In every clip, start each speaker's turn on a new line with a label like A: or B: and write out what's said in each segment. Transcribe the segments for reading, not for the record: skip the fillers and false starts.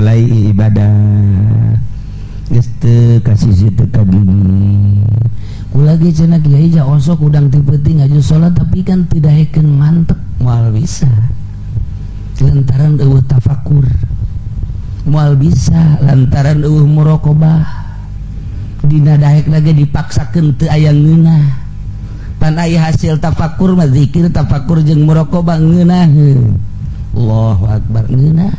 A: mulai ibadah geus teu kasih teu kagigi kula ge cenah kiai ja osok udang ti penting aju salat tapi kan teu daekeun mantep moal bisa lantaran eueuh tafakur moal bisa lantaran eueuh muraqabah dina daek lagi dipaksakeun teu aya ngeunah pan aya hasil tafakur mah zikir tafakur jeung muraqabah ngeunaheun Allahu akbar ngeunah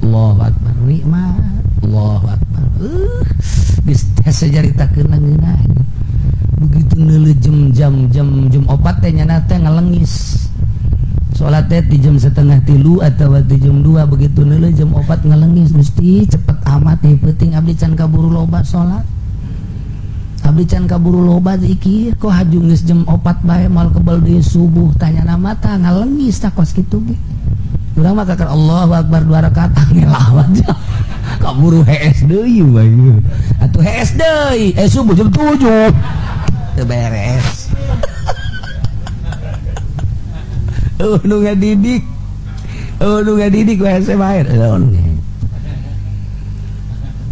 A: Allahu akbar nikmat Allahu akbar geus sajaritakeun ngeunah begitu neuleuh jam 4 teh nyana teh ngalengis salat teh di jam 2:30 atawa di jam 2 begitu neuleuh jam 4 ngalengis mesti cepet amat ieu penting abdi can kaburu loba salat abdi can kaburu loba zikir kok haju geus jam 4 bae moal kebal deui subuh tanyana mata ngalengis tah kos kitu ge urang mah kakar Allahu akbar 2 rakaat ngelawat kaburu hees deui bae atuh hees deui subuh jam 7 teu beres nu ngadidik hees bae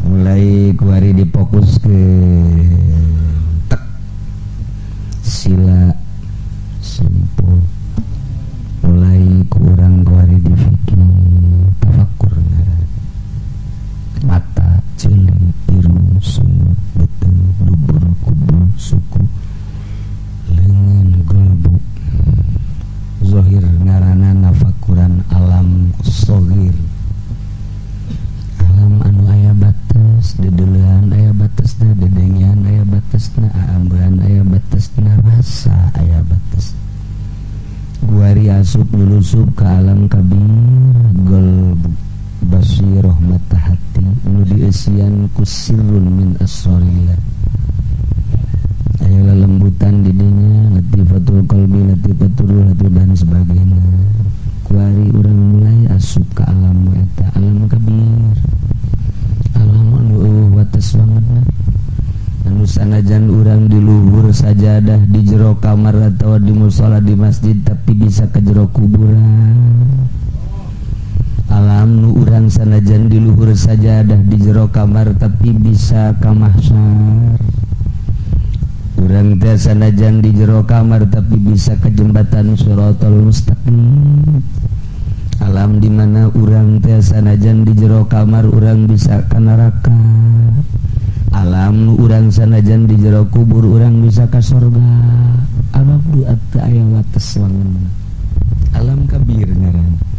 A: mulai kuari difokus ke tek sila simpul mulai kurang kuari difikir tafakur mata celing irung sumut beteng dubur kubur suku leungeun golbu zahir ngaranna nafakuran alam shogir alam anu aya batas dedeulean aya batasna dedengian aya batasna aambean aya batasna rasa aya batas guari asup nulusup ka alam kabir golbu basiroh mata hati nu dieusian ku sirrun min asrarillah aya lelembutan di dinya latifatul qalbi latifatul ruh dan sebagainya kuari urang mulai asup ka alam eta alam kabir alam anu eueuh wates bangetna anu sanajan urang di luhur sajadah di jero kamar atawa di musala di masjid tapi bisa ke jero kuburan alam nu urang sanajan di luhur sajadah di jero kamar tapi bisa ka mahsyar urang teh sanajan di jero kamar tapi bisa ke jembatan Shiratal Mustaqim alam di mana urang teh sanajan di jero kamar urang bisa ka neraka alam nu urang sanajan di jero kubur urang bisa ka surga alam duat teu aya wates wangun alam kabir ngaran